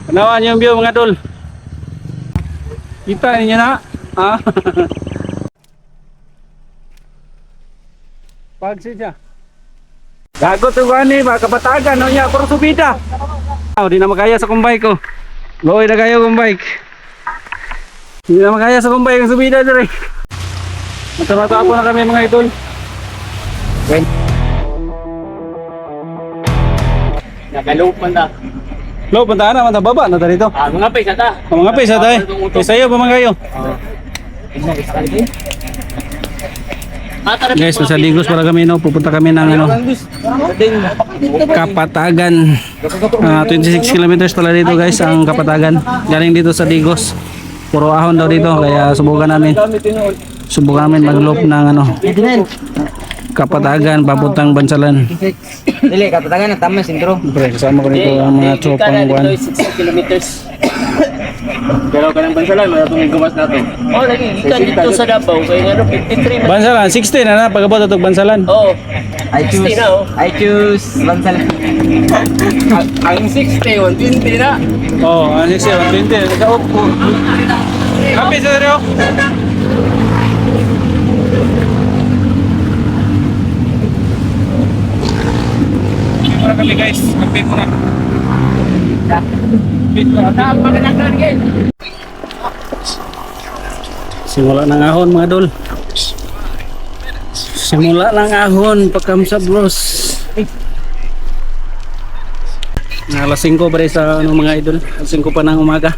Tanawan yung view mga tol. Kita ninyo na. Ha? Pagsi siya. Gago to gani ba kapatagan no nya puro subida. Di na makaya sa kumbay ko. Loy na kayo kumbay. Di na makaya sa kumbay ang subida dire. Mata-mata po na kami mga idol. Nakalupan na. Lo, punta na, mata baba na dito. Mga pesa ta. Mga pesa tayo. Pesa iyo pa man kayo. Guys, sa Digos para kami no, pupunta kami ng ano, Kapatagan. 26 kilometers pala dito guys ang Kapatagan. Galing dito sa Digos. Puro ahon daw dito kaya subukan namin. Subukan namin mag-loop ng ano, Kapatagan papuntang Bansalan. Dili Kapatagan na tama sintro. Pre, kasama ko dito ang mga tropang buwan. 60 kilometers. Pero kanang Bansalan maratong gumas nato. Oh, lagi ikan dito sa Davao kay ano 53 Bansalan, 16 na pagabot atog Bansalan. Oh. I choose Bansalan. Ang 60 120 na. Oh, ang 16 120 sa upo. Kape sa Rio. Para kami guys, kape muna. Simula ng ahon mga dol. Simula ng ahon pagkamsa bros. Alas 5 pa rin sa ano, mga idol. Alas 5 pa ng umaga.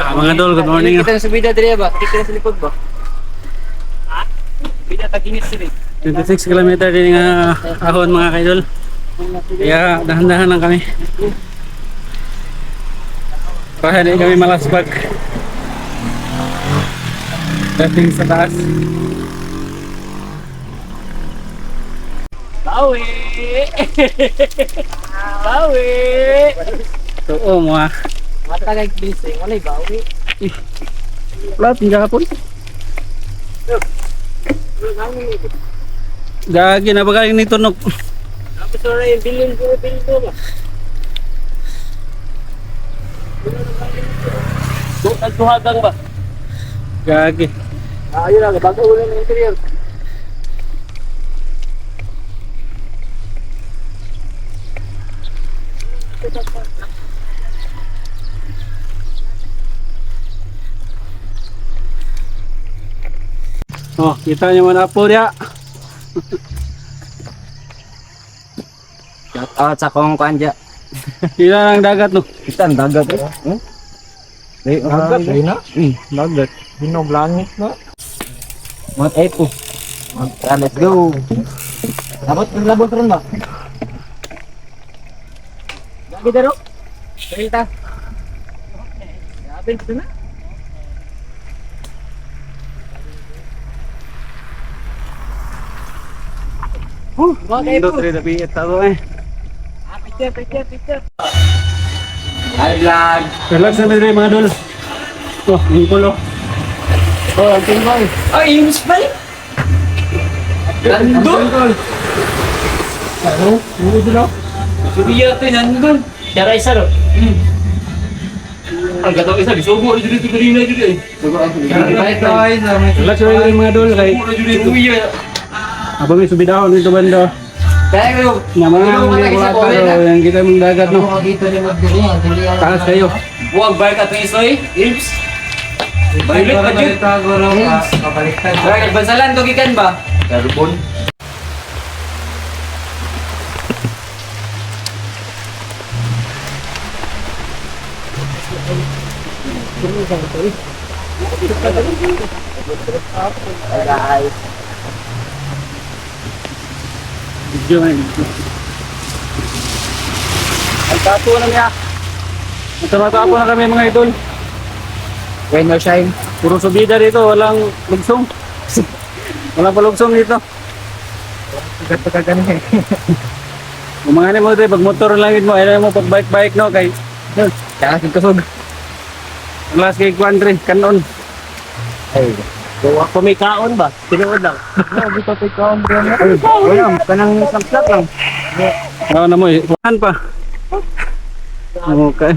Mga idol, good morning. Kita sa bida dire ba? Kita sa likod ba? Ha? Bida taginis sila. 26 km din nga ahon mga idol. Kaya dahan-dahan lang kami. Para hindi kami malasbag. Dating sa taas. Bawi! Bawi! Oo mo ha. Matagay blessing, wala bawi. Wala, tingga kapon. Gagi na ba kayo ni Tunok? Tapos na yung bilin ko ba? Nagtuhagang ba? Gagi. Ayun lang, bago ulit ng interior. Oh, kita nyo man po dia. Shout out sa kong kanja. Kita ng dagat no. Kita ang dagat eh. Dagat na? Dagat. Hinog langit na. Mat 8 po. Let's go. Dapat labot rin ba? Lagi daro. Salita. Grabe ito na. Mundo 3 tapi tahu eh. Picture. Hi vlog. Relax na medyo mga dol. Oh, yung pulo. Oh, ang tingol. Oh, inis pa rin. Nandun. Ano? Yung dolo. Subiya ito, nandun. Tara isa ro. Ang gatong isa, bisugo rin dito kanina dito eh. Relax na medyo mga dol kay Subiya. abang may subidahon dito banda. Pero, Naman ang mga wala yang kita mong dagat no. Taas kayo. huwag ba ka ito isoy? Ips. Balik pa dyan. Bansalan to gikan ba? Carbon. Guys. Video na video. Ang tato na niya. Matatapo na kami mga idol. Rain or shine. Puro subida dito, walang lugsong. Walang palugsong dito. Gagano eh. Kung mga mo dito, pag motor lang mo, ayaw mo pag bike no, kay Kaya kusog. last kay Quandre, kanon. Ay. Gawa ko may kaon ba? Tinuod lang. Hindi pa kay Quandre. Wala, kanang samsak lang. Ako na mo eh. Saan pa? Okay.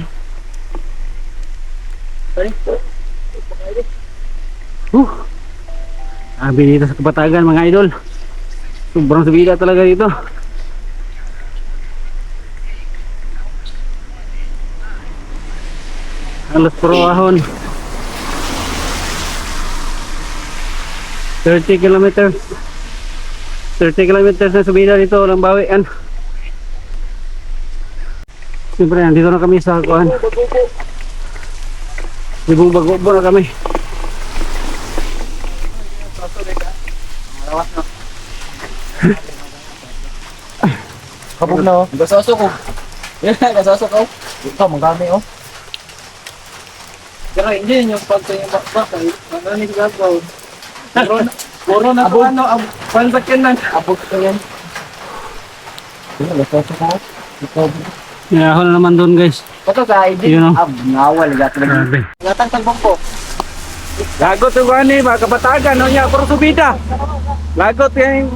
Sabi dito sa Kapatagan mga idol. Sobrang subida talaga dito. Halos puro ahon. 30 kilometers. 30 kilometers na subida dito, walang bawian. Siyempre, nandito na kami sa kuhan. Libong Bagobo na kami. Kabog na oh. Gasasok ko. Yan, gasasok ko. Ito, magkami oh. Pero hindi yun yung pagkaya bakbak ay nananig gagaw. Puro na ito ano, pansakin lang. Abog ko yan. Yan, gasasok ko. Ito. Ako na naman doon guys. Ito sa ID. Yun, oh. Nawal. Grabe. Ngatang tagbong ko. Lagot yung kuhan eh, mga Kapatagan. No, niya, puro subida. Lagot yan.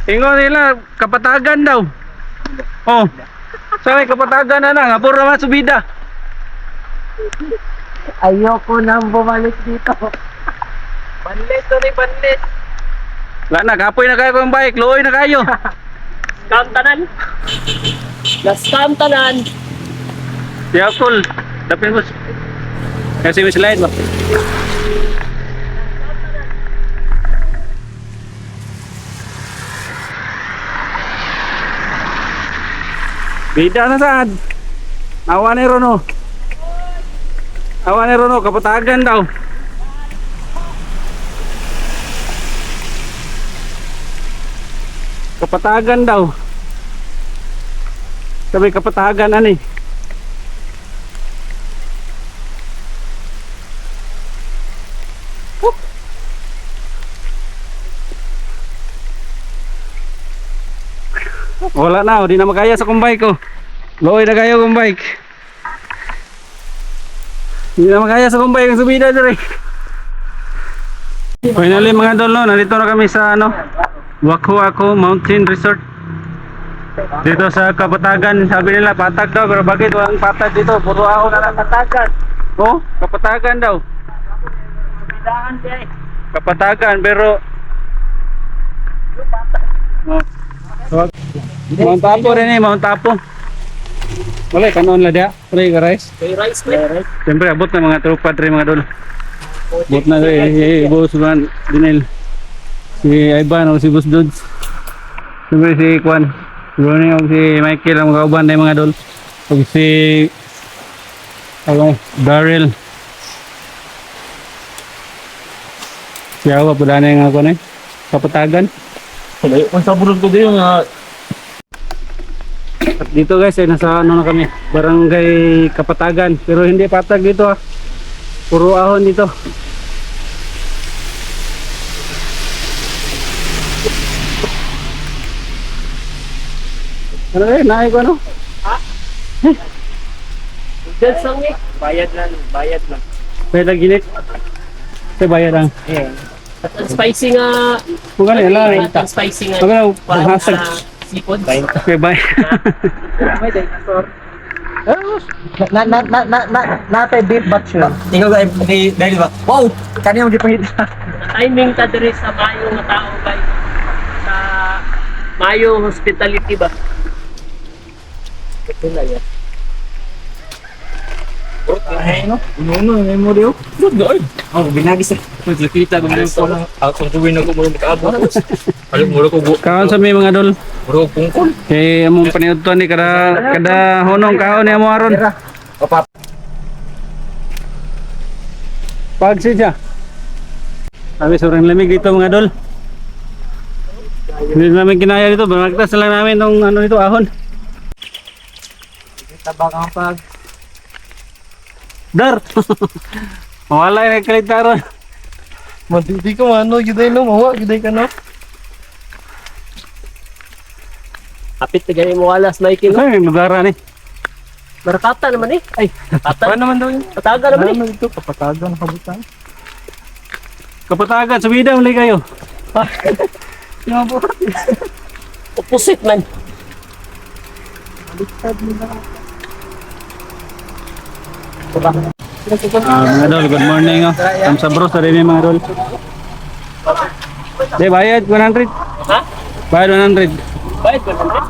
Ingon nila, Kapatagan daw. Oh. Sabi, Kapatagan na lang. Puro naman subida. Ayoko nang bumalik dito. Banlit to rin, banlit. Wala na, kapoy na kayo kung bike. Luoy na kayo. Scam tanan. Na-scam tanan. Yakul. Dapin mo. Kasi may slide ba? Bida na saan? Awa ni Rono. Awa ni Rono, Kapatagan daw. Kapatagan daw. Sabi Kapatagan ani. Wala na, di na makaya sa kumbay ko. Loy na kayo kumbay. Di na makaya sa kumbay yung subida dire. Finally mga idol, no, nandito na kami sa ano, Waku Waku Mountain Resort. Dito sa Kapatagan, sabi nila patag daw, pero bakit walang patag dito? Puro ahon na lang Kapatagan. Oh, Kapatagan daw. Bidahan siya eh. Kapatagan pero oh. Mount Apo rin eh, Mount Apo. Wala, kanon la dia. Pre, guys. Kay rice man. Siyempre, abot na mga tropa rin mga dol. Abot na si Boss Juan Dinel. Si Ivan o si Boss Dudes. Siyempre si Kwan. Ronnie o si Michael ang kauban na mga dol. O si Daryl. Si Awa, pula na yung ako na Kapatagan. Ang saburod ko din yung At dito guys ay nasa ano na kami, Barangay Kapatagan, pero hindi patag dito ah. Puro ahon dito. Ano eh, naay ko ano? Dad sang eh. Bayad lang, bayad lang. Pwede ginit. Sa bayad ang. At ang spicy nga. Kung gano'n yan lang. Ang spicy nga. Kung gano'n, Parang hasag. seafood. Okay, bye. May dinosaur. Nate beef but sure. Ikaw ba dahil ba? Wow! Kanya mo gipahita. Timing ta diri sa Mayo nga tao guys. Sa Mayo Hospitality ba? Ito na yan. Ay no. Uno memory oh. Good god. Oh, binagis. Nakita ko ko lang. Ako tuwin ako mo makaabot. Alam mo ko Kaon sa may mga dol. bro pungkol. Kay among paniudto ni kada honong kaon ni amo aron. Papa. Pagsi siya. Sabi sobrang lamig dito mga dol. Hindi namin kinaya dito. Banagtas lang namin tong ano nito ahon. Tabang ang pag. Dar. Wala yung kalitaron. Matindi ko ano, giday no, mawa, giday ka no. Kapit na ganyan mo alas, Mikey. No? Ay, madara ni. Barakata naman eh. Ay, Paano naman daw yun? pataga naman eh. Ano ito? Kapatagan, kabutan. Kapatagan, subida muli kayo. Opposite man. Mga idol, good morning. Oh. Kamsa bros, tadi ni mga idol. Di, bayad 100. Ha? Bayad 100. Bayad ba naman?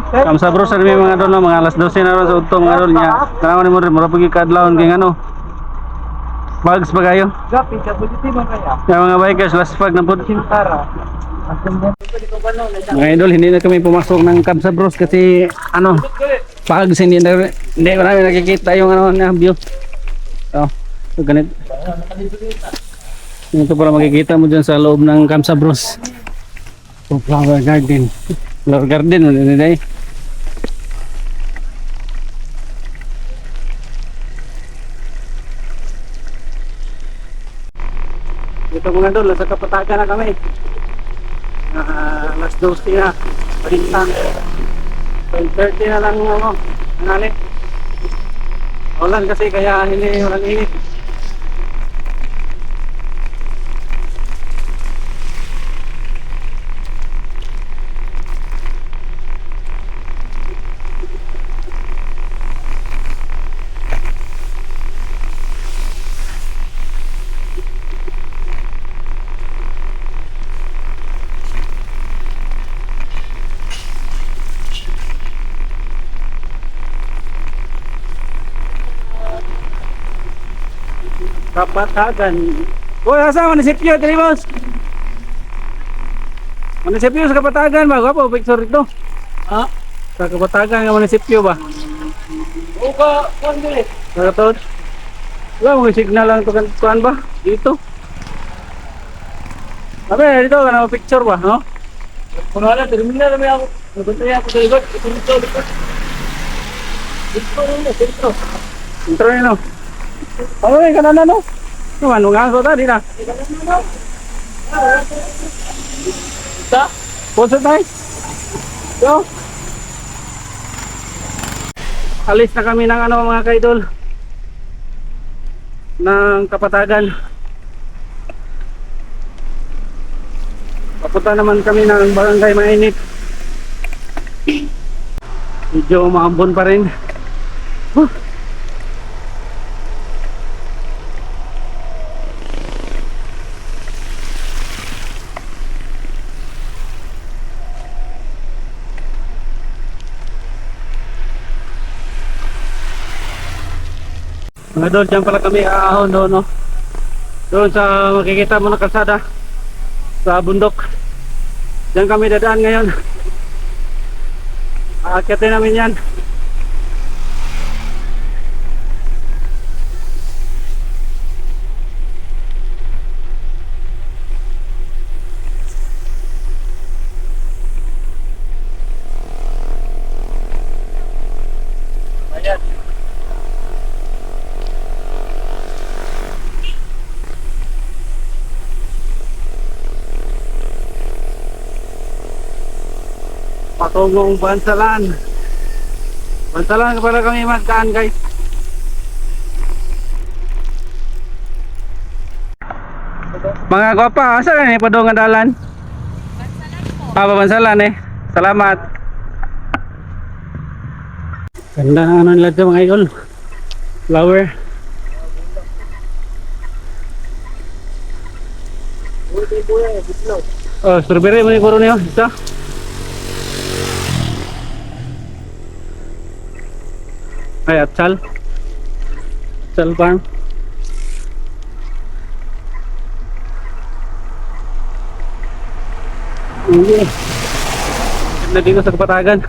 Kamsa bros, tadi ni mga idol. No? Mga alas 12 na ron sa utong mga idol niya. Kanaman ni mo rin, mura pagi kadlawon kaya ano. Bags ba kayo? Gapi, kabuditi mo kaya. Yung mga bikers, last pag na po. Para. Mga idol, hindi na kami pumasok ng Kamsa bros kasi ano, pags hindi ko namin nakikita yung ano na view. So ganito. Ito pala makikita mo dyan sa loob ng Kamsa bros. So, flower garden. Flower garden, ano na eh. Dito mga idol, sa Kapatagan na kami. Alas 12 na. Palintang. 12:30 na lang ano. Nanali. Ulan kasi kaya hindi walang init. Kapatagan. Uy, asa munisipyo, Trimos? Munisipyo sa Kapatagan ba? Gwapo, picture ito. Ha? Sa Kapatagan ng munisipyo ba? O ka, kuan dili. Sa katod? Wala, mga signal lang ito. Kuan ba? Dito. Sabi, dito ka na picture ba? No? Kung wala, terminal namin ako. Nabantay ako sa likod. Ito, likod. Dito. Intro nyo, no? Ano yung kanan na, no? Naman, nung ko tadi na. Isa? Puso tayo. Yo. Alis na kami ng ano mga kaidol. Ng Kapatagan. Papunta naman kami ng Barangay Mainit. Medyo maambon pa rin. Mga idol, dyan pala kami aahon doon, no? Doon sa makikita mo na kalsada sa bundok. Diyan kami dadaan ngayon. Aakyatin namin yan. Ayan. Patungong Bansalan. Bansalan para kami magkaan, guys. Mga gwapa, asa ka ni padong nga dalan? Bansalan eh. Salamat. Ganda ng ano nila ito mga idol. Flower. Oh, strawberry mo ni puro niyo. Isa. Ay, Atsal. Atsal farm. Hindi. Ganda dito sa Kapatagan.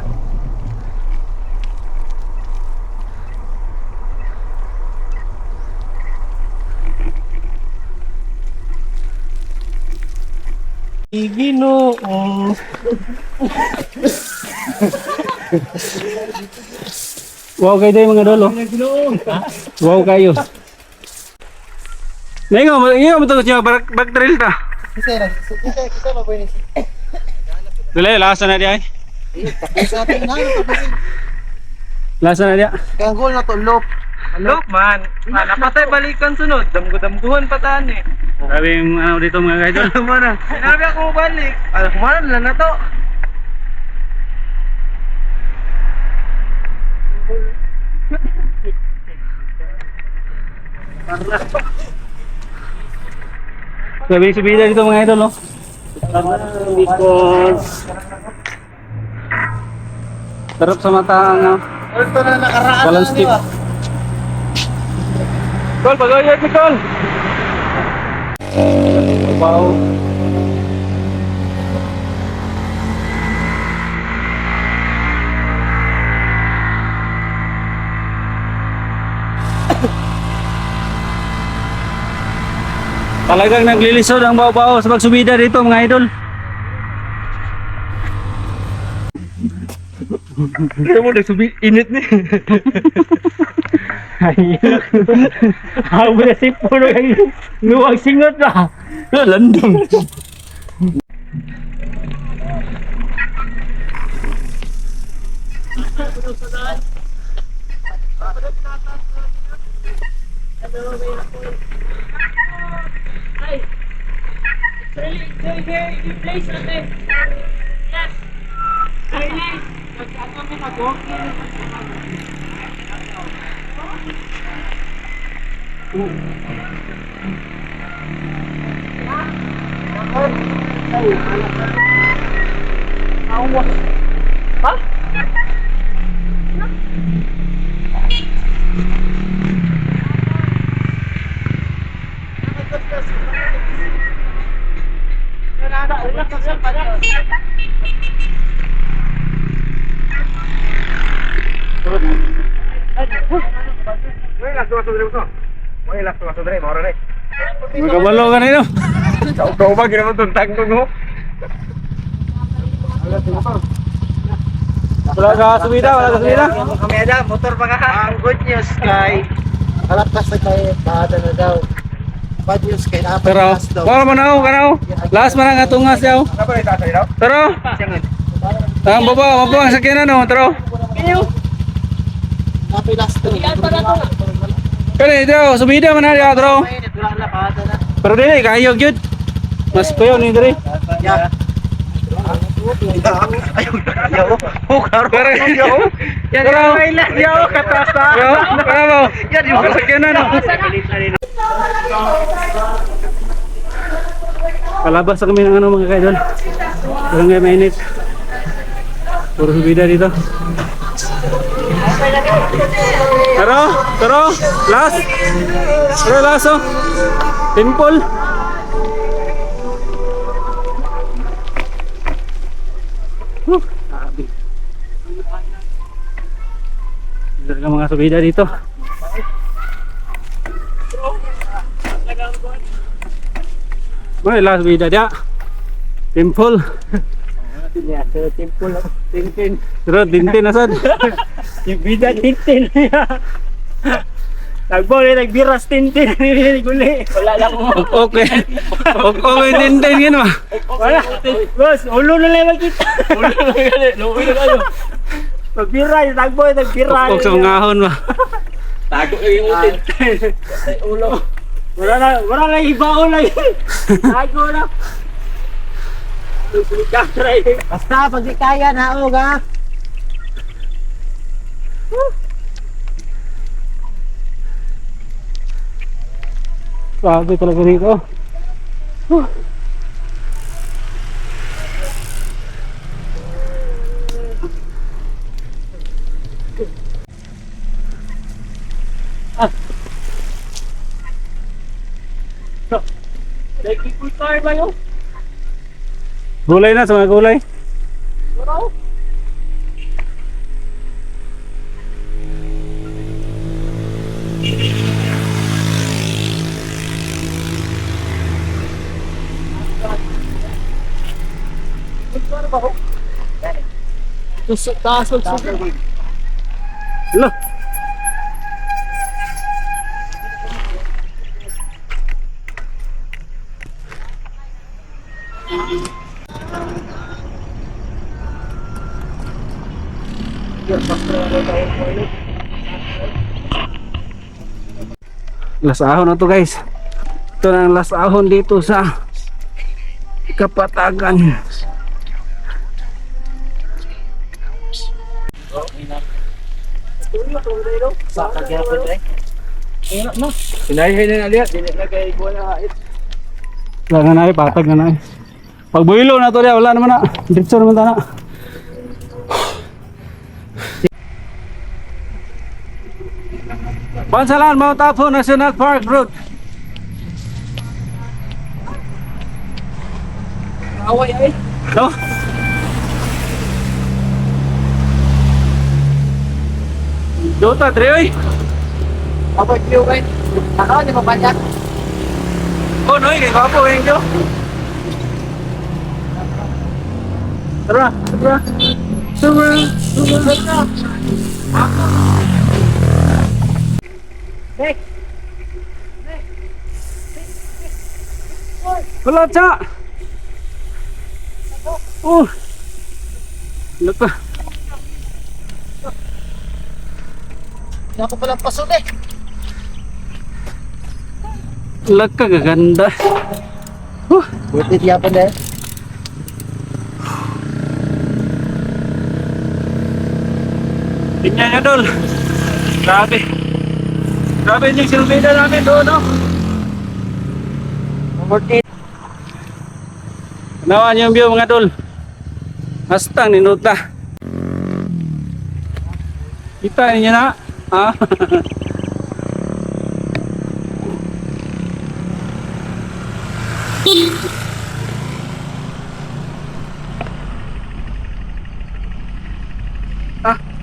Igino. Wow kayo tayo mga dolo. Wow kayo. Nengo, iyo mo to siya back trail ta. Kita mo po ini. Dili lasa na di ay. Sa atin na, Lasa na di. kaya goal na to, loop. Look man, napatay balikan sunod. Damgo-damguhan pa taan eh. Grabe yung ano dito mga idol. Alam mo na. Sinabi ako balik. Alam mo na to. Grabe yung subida dito mga idol, no? Sarap sa mata ang Ito na nakaraan balance stick. Tol, pag-ayat ni Tol! Wow. Talagang naglilisod ang baw-baw sa pagsubida dito mga idol. Kaya mo nagsubi, init ni. Ako na si Puno yung luwag singot na. Landong. Magkabalo ka na ito. Kau ba ginawa itong tagtog mo? Wala ka subida, wala ka subida. Kami ada, motor pa ka. Ang good news kay Kalapkas na kayo, bada na daw. Bad news kay dapat Pero, wala mo na kanaw. Last man ang atungas yaw. ano ba yung tatay daw? Pero, ang baba, mabang sakyanan no, pero. napilas to. Kani daw, subida man na pero. Wala na, bada na. Pero dili kayo gyud. Mas payo ni diri. Yeah. Ayaw. Hukaro. Pero Yan Pero- yung may lasyaw katasa. Pero, bravo. Yan yung Sakyanan no. Palabas na kami ng ano mga kaidol. Barangay mainit. Puro subida dito. Pero, last. Pero last oh. Temple. Grabe. Talaga mga subida dito. May last subida dia. Temple. Timpo lang. Tintin. Pero dintin asad. Yung bida tintin. Nagbo na nagbiras tintin. Guli. Wala lang mo. Okay. Okay dintin yun ah. Wala. Boss, ulo na lang kita. Ulo na lang. Luwi na kayo. Nagbira, nagbo nagbira. Huwag sa mga ahon ba. Tago yung tintin. Ulo. Wala na ibaon lagi. Tago na. Basta pag di kaya naog ha. Grabe talaga dito. Nagkikul tayo ba yun? Gulay na sa mga gulay. Taas ng Hala. Last ahon na to guys. Ito na ang last ahon dito sa Kapatagan. Sa kagyapon eh. Sinahin na lihat, dili na kay kuha na hait. Wala na patag na na. Pag buhilo na to dia, wala naman na. Diretso naman ta na. Bansalan Mount Apo National Park Road. Away ay. No? Dota 3 oy. Away view kay. Ano ni mapanyak? Oh, noy kay kapo yung jo. Tara, tara. Tara. Wala cha. Laka. Hindi ako palang pasun eh. Laka gaganda. Buti tiyapon eh. Tingnan nyo dol. Grabe. Grabe yung silbida namin doon, no? Number 8. Nawan yung view mga dol. Hastang ninuta. Kita ninyo na. Ha?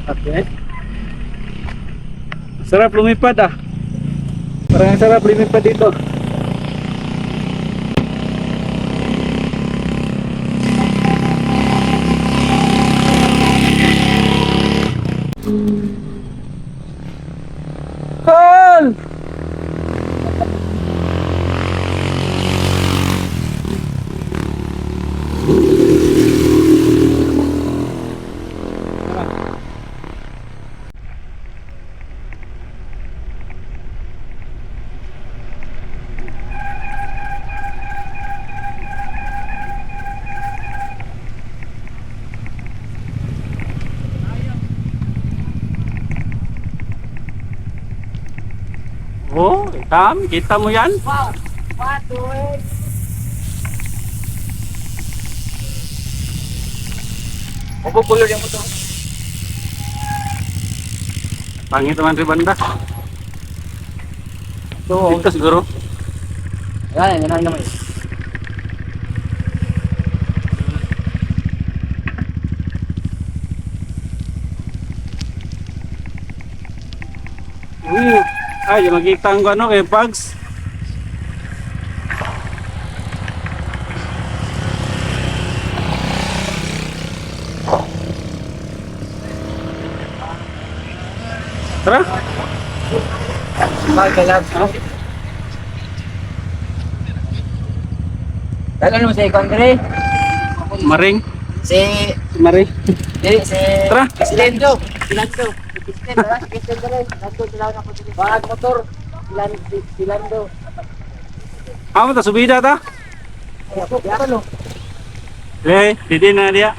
Okay. Sarap lumipad ah. Parang sarap lumipad dito. Call! Oh, Tam, kita mo yan? Wow. Patuloy. Mapupulo yung motor. Pangit naman rin banda. So, Dito siguro. yan naman. Ay, makita ang ano kay Pugs. Tara. Magalag. Dalo mo sa Kongre. Maring. Si Maring. si Tara. Silendo. Silando. Bahag motor. Silando. Amo ta subida ta. Ay ako, ano? Didi na dia.